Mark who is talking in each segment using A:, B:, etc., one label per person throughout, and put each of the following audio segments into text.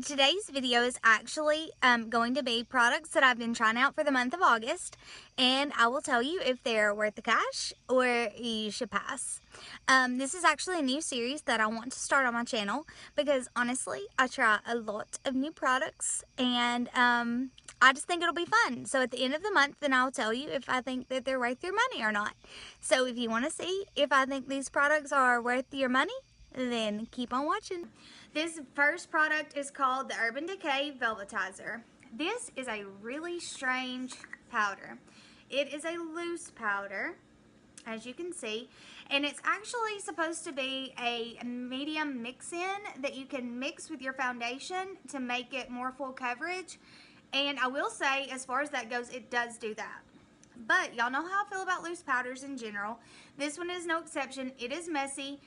A: today's video is actually going to be products that I've been trying out for the month of August, and I will tell you if they're worth the cash or you should pass. This is actually a new series that I want to start on my channel because honestly, I try a lot of new products and I just think it'll be fun. So at the end of the month, then I'll tell you if I think that they're worth your money or not. So if you want to see if I think these products are worth your money, then keep on watching. This first product is called the Urban Decay Velvetizer. This is a really strange powder. It is a loose powder, as you can see, and it's actually supposed to be a medium mix-in that you can mix with your foundation to make it more full coverage. And I will say, as far as that goes, it does do that. But y'all know how I feel about loose powders in general. This one is no exception. It is messy.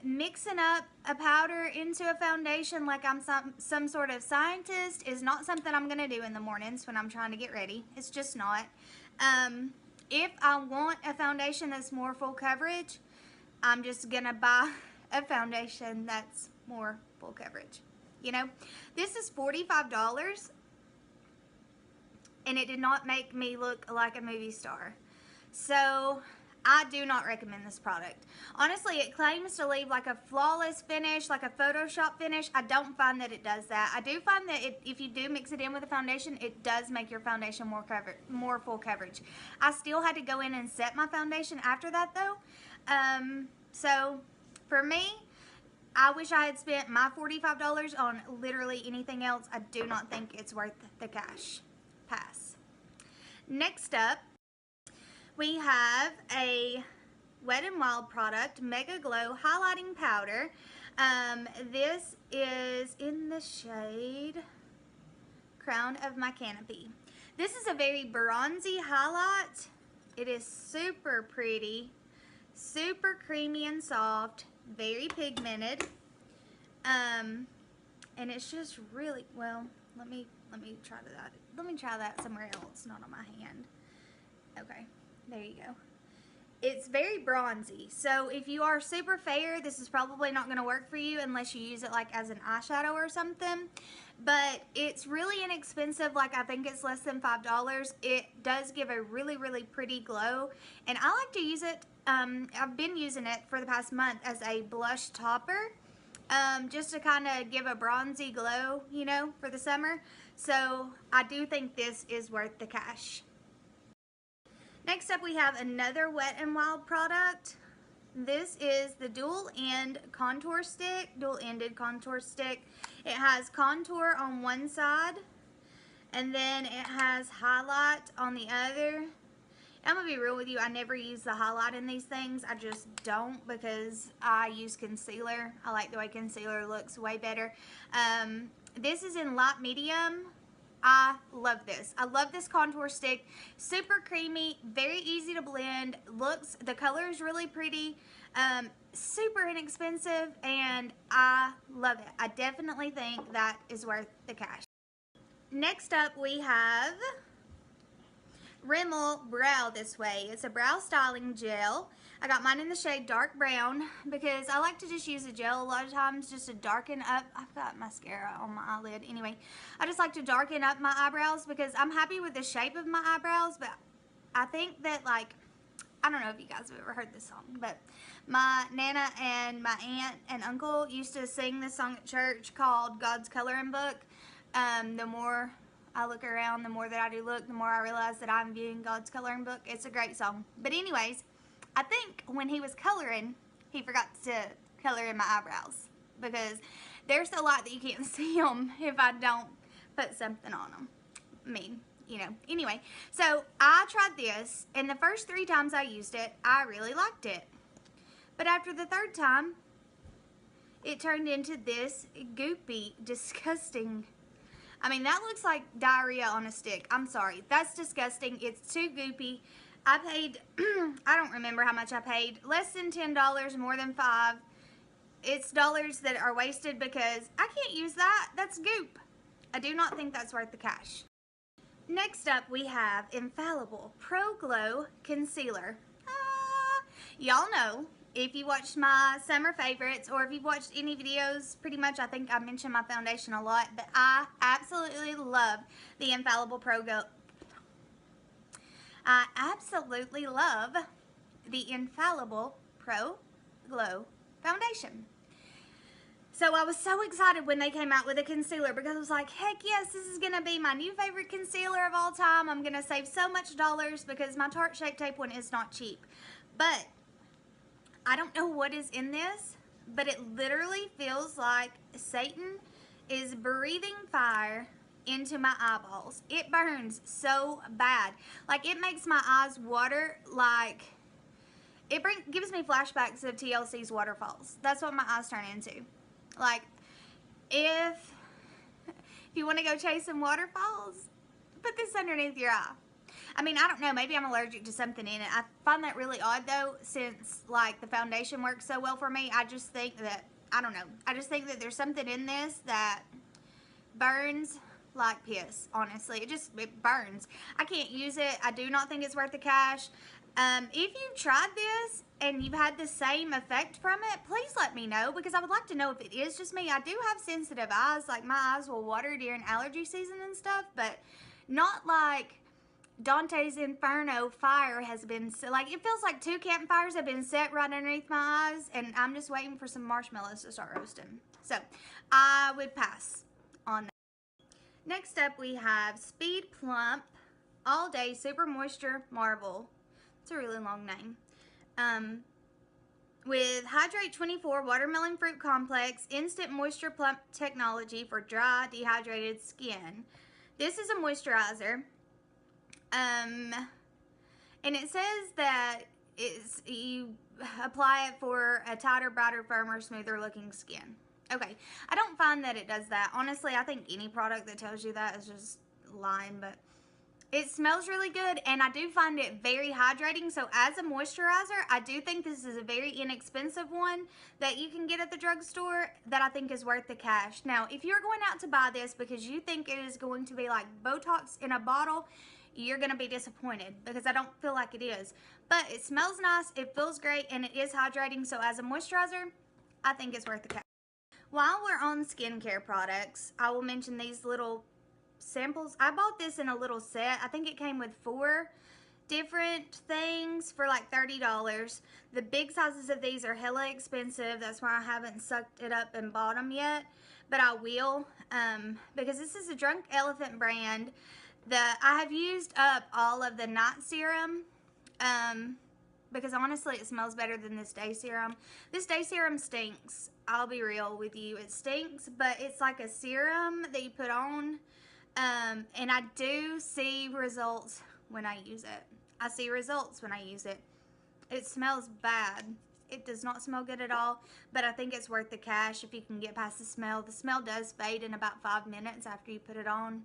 A: Mixing up a powder into a foundation like I'm some sort of scientist is not something I'm going to do in the mornings when I'm trying to get ready. It's just not. If I want a foundation that's more full coverage, I'm just going to buy a foundation that's more full coverage. You know, this is $45. And it did not make me look like a movie star. So I do not recommend this product. Honestly, it claims to leave like a flawless finish, like a Photoshop finish. I don't find that it does that. I do find that if you do mix it in with a foundation, it does make your foundation more full coverage. I still had to go in and set my foundation after that though. So for me, I wish I had spent my $45 on literally anything else. I do not think it's worth the cash. Pass. Next up, we have a Wet n Wild product, Mega Glow Highlighting Powder. This is in the shade Crown of My Canopy. This is a very bronzy highlight. It is super pretty, super creamy and soft, very pigmented. And it's just really, well, let me try that. Let me try that somewhere else, not on my hand. Okay, there you go. It's very bronzy, so if you are super fair, this is probably not going to work for you unless you use it like as an eyeshadow or something. But it's really inexpensive, like I think it's less than $5. It does give a really, really pretty glow, and I like to use it, I've been using it for the past month as a blush topper. Just to kind of give a bronzy glow, you know, for the summer. So I do think this is worth the cash. Next up, we have another Wet n Wild product. This is the dual-ended contour stick. It has contour on one side, and then it has highlight on the other. I'm going to be real with you, I never use the highlight in these things. I just don't, because I use concealer. I like the way concealer looks way better. This is in light medium. I love this. I love this contour stick. Super creamy, very easy to blend. The color is really pretty. Super inexpensive, and I love it. I definitely think that is worth the cash. Next up, we have Rimmel Brow This Way. It's a brow styling gel. I got mine in the shade dark brown because I like to just use a gel a lot of times just to darken up. I've got mascara on my eyelid. Anyway, I just like to darken up my eyebrows because I'm happy with the shape of my eyebrows, but I think that, like, I don't know if you guys have ever heard this song, but my Nana and my aunt and uncle used to sing this song at church called God's Coloring Book. The more I look around, the more that I do look, the more I realize that I'm viewing God's coloring book. It's a great song. But anyways, I think when he was coloring, he forgot to color in my eyebrows because they're so light that you can't see them if I don't put something on them. I mean, you know. Anyway, so I tried this, and the first 3 times I used it, I really liked it. But after the 3rd time, it turned into this goopy, disgusting, I mean, that looks like diarrhea on a stick. I'm sorry. That's disgusting. It's too goopy. I paid, I don't remember how much I paid. Less than $10, more than $5. It's dollars that are wasted because I can't use that. That's goop. I do not think that's worth the cash. Next up, we have Infallible Pro Glow Concealer. Y'all know if you watched my summer favorites, or if you've watched any videos, pretty much I think I mentioned my foundation a lot, but I absolutely love the Infallible Pro Glow. I absolutely love the Infallible Pro Glow Foundation. So I was so excited when they came out with a concealer, because I was like, heck yes, this is going to be my new favorite concealer of all time. I'm going to save so much dollars, because my Tarte Shape Tape one is not cheap. But I don't know what is in this, but it literally feels like Satan is breathing fire into my eyeballs. It burns so bad. Like, it makes my eyes water. Like, it gives me flashbacks of TLC's Waterfalls. That's what my eyes turn into. Like, if you want to go chase some waterfalls, put this underneath your eye. I mean, I don't know, maybe I'm allergic to something in it. I find that really odd though, since like the foundation works so well for me. I just think that, I don't know, I just think that there's something in this that burns like piss, honestly. It burns. I can't use it. I do not think it's worth the cash. If you've tried this and you've had the same effect from it, please let me know, because I would like to know if it is just me. I do have sensitive eyes. Like, my eyes will water during allergy season and stuff, but not like Dante's Inferno fire has been, like, it feels like 2 campfires have been set right underneath my eyes, and I'm just waiting for some marshmallows to start roasting. So I would pass on that. Next up, we have Speed Plump All Day Super Moisture Marble. It's a really long name. With Hydrate 24 Watermelon Fruit Complex Instant Moisture Plump Technology for dry, dehydrated skin. This is a moisturizer. And it says that you apply it for a tighter, brighter, firmer, smoother looking skin. Okay, I don't find that it does that. Honestly, I think any product that tells you that is just lying, but it smells really good, and I do find it very hydrating. So as a moisturizer, I do think this is a very inexpensive one that you can get at the drugstore that I think is worth the cash. Now, if you're going out to buy this because you think it is going to be like Botox in a bottle, you're going to be disappointed, because I don't feel like it is. But it smells nice, it feels great, and it is hydrating. So as a moisturizer, I think it's worth the cash. While we're on skincare products, I will mention these little samples. I bought this in a little set. I think it came with 4 different things for like $30. The big sizes of these are hella expensive. That's why I haven't sucked it up and bought them yet, but I will, because this is a Drunk Elephant brand. I have used up all of the night serum, because honestly it smells better than this day serum. This day serum stinks. I'll be real with you. It stinks, but it's like a serum that you put on, and I do see results when I use it. I see results when I use it. It smells bad. It does not smell good at all, but I think it's worth the cash if you can get past the smell. The smell does fade in about 5 minutes after you put it on.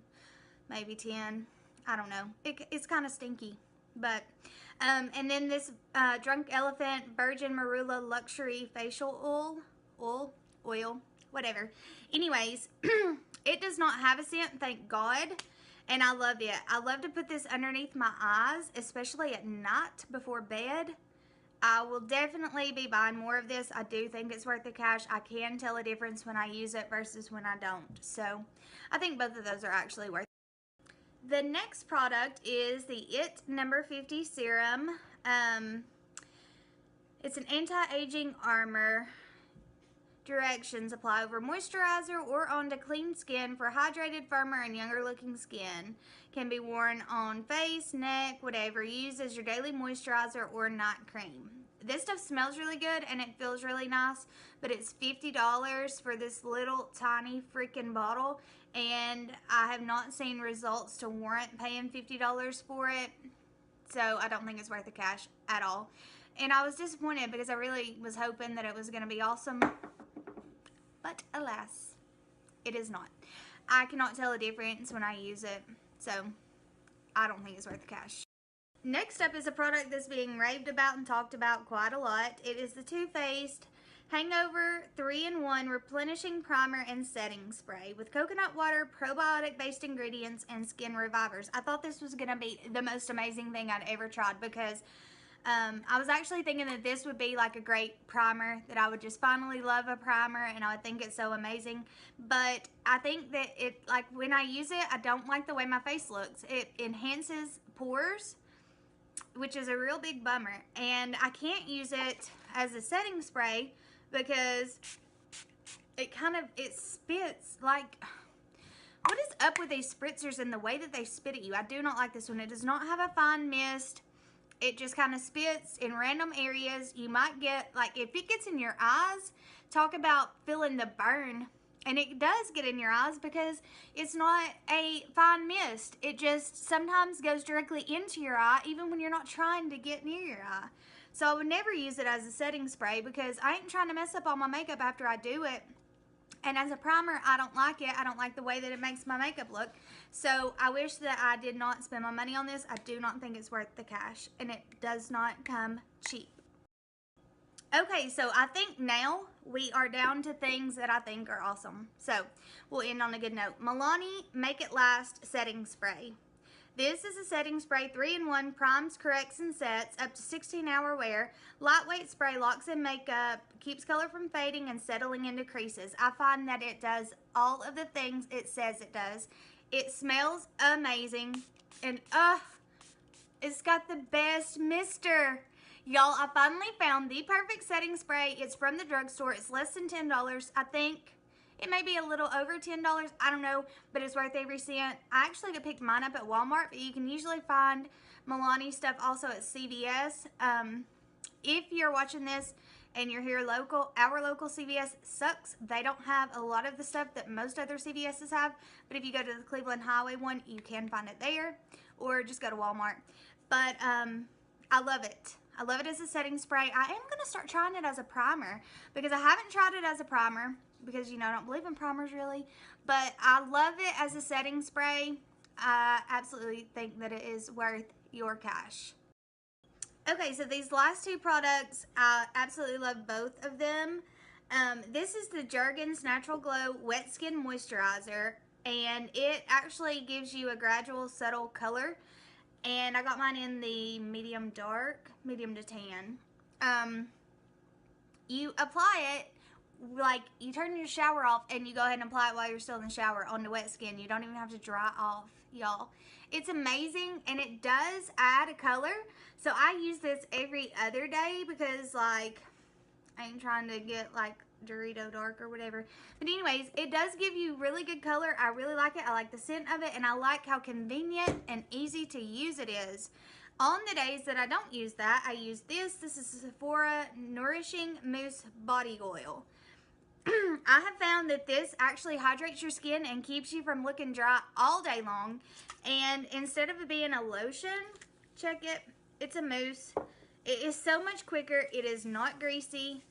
A: Maybe 10. I don't know. It's kind of stinky. But, and then this Drunk Elephant Virgin Marula Luxury Facial Oil, whatever. Anyways, it does not have a scent, thank God, and I love it. I love to put this underneath my eyes, especially at night before bed. I will definitely be buying more of this. I do think it's worth the cash. I can tell a difference when I use it versus when I don't. So, I think both of those are actually worth it. The next product is the IT number 50 serum. It's an anti-aging armor. Directions: apply over moisturizer or onto clean skin for hydrated, firmer, and younger looking skin. Can be worn on face, neck, whatever. Use as your daily moisturizer or night cream. This stuff smells really good and it feels really nice, but it's $50 for this little tiny freaking bottle, and I have not seen results to warrant paying $50 for it, so I don't think it's worth the cash at all. And I was disappointed because I really was hoping that it was going to be awesome, but alas, it is not. I cannot tell a difference when I use it, so I don't think it's worth the cash. Next up is a product that's being raved about and talked about quite a lot. It is the Too Faced Hangover 3-in-1 Replenishing Primer and Setting Spray with coconut water, probiotic-based ingredients, and skin revivers. I thought this was going to be the most amazing thing I'd ever tried, because I was actually thinking that this would be like a great primer, that I would just finally love a primer and I would think it's so amazing. But I think that it, like when I use it, I don't like the way my face looks. It enhances pores, which is a real big bummer. And I can't use it as a setting spray because it spits like, what is up with these spritzers and the way that they spit at you? I do not like this one. It does not have a fine mist. It just kind of spits in random areas. You might get, like, if it gets in your eyes, talk about feeling the burn. And it does get in your eyes because it's not a fine mist. It just sometimes goes directly into your eye, even when you're not trying to get near your eye. So I would never use it as a setting spray because I ain't trying to mess up all my makeup after I do it. And as a primer, I don't like it. I don't like the way that it makes my makeup look. So I wish that I did not spend my money on this. I do not think it's worth the cash. And it does not come cheap. Okay, so I think now we are down to things that I think are awesome. So we'll end on a good note. Milani Make It Last Setting Spray. This is a setting spray, 3-in-1, primes, corrects, and sets, up to 16-hour wear. Lightweight spray, locks in makeup, keeps color from fading and settling into creases. I find that it does all of the things it says it does. It smells amazing, and it's got the best mister. Y'all, I finally found the perfect setting spray. It's from the drugstore. It's less than $10, I think. It may be a little over $10, I don't know, but it's worth every cent. I actually picked mine up at Walmart, but you can usually find Milani stuff also at CVS. If you're watching this and you're here local, our local CVS sucks. They don't have a lot of the stuff that most other CVS's have, but if you go to the Cleveland Highway one, you can find it there, or just go to Walmart. But I love it. I love it as a setting spray. I am going to start trying it as a primer because I haven't tried it as a primer because, you know, I don't believe in primers really. But I love it as a setting spray. I absolutely think that it is worth your cash. Okay, so these last two products, I absolutely love both of them. This is the Jergens Natural Glow Wet Skin Moisturizer, and it actually gives you a gradual, subtle color. And I got mine in the medium dark, medium to tan. You apply it, like, you turn your shower off and you go ahead and apply it while you're still in the shower on the wet skin. You don't even have to dry off, y'all. It's amazing, and it does add a color. So I use this every other day because, like, I ain't trying to get, like, Dorito dark or whatever. But anyways, it does give you really good color. I really like it. I like the scent of it, and I like how convenient and easy to use it is. On the days that I don't use that, I use this. This is Sephora Nourishing Mousse Body Oil. I have found that this actually hydrates your skin and keeps you from looking dry all day long. And instead of it being a lotion, check it, it's a mousse. It is so much quicker. It is not greasy.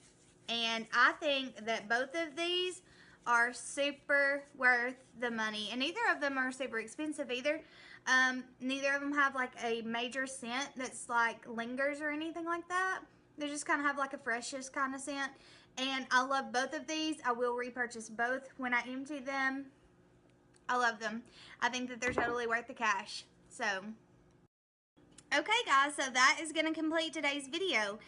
A: And I think that both of these are super worth the money. And neither of them are super expensive either. Neither of them have like a major scent that's like lingers or anything like that. They just kind of have like a freshness kind of scent. And I love both of these. I will repurchase both when I empty them. I love them. I think that they're totally worth the cash. So, okay guys, so that is going to complete today's video.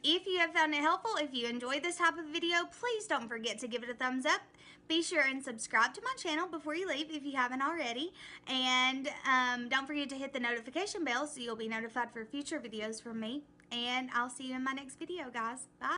A: If you have found it helpful, if you enjoyed this type of video, please don't forget to give it a thumbs up. Be sure and subscribe to my channel before you leave if you haven't already. And don't forget to hit the notification bell so you'll be notified for future videos from me. And I'll see you in my next video, guys. Bye.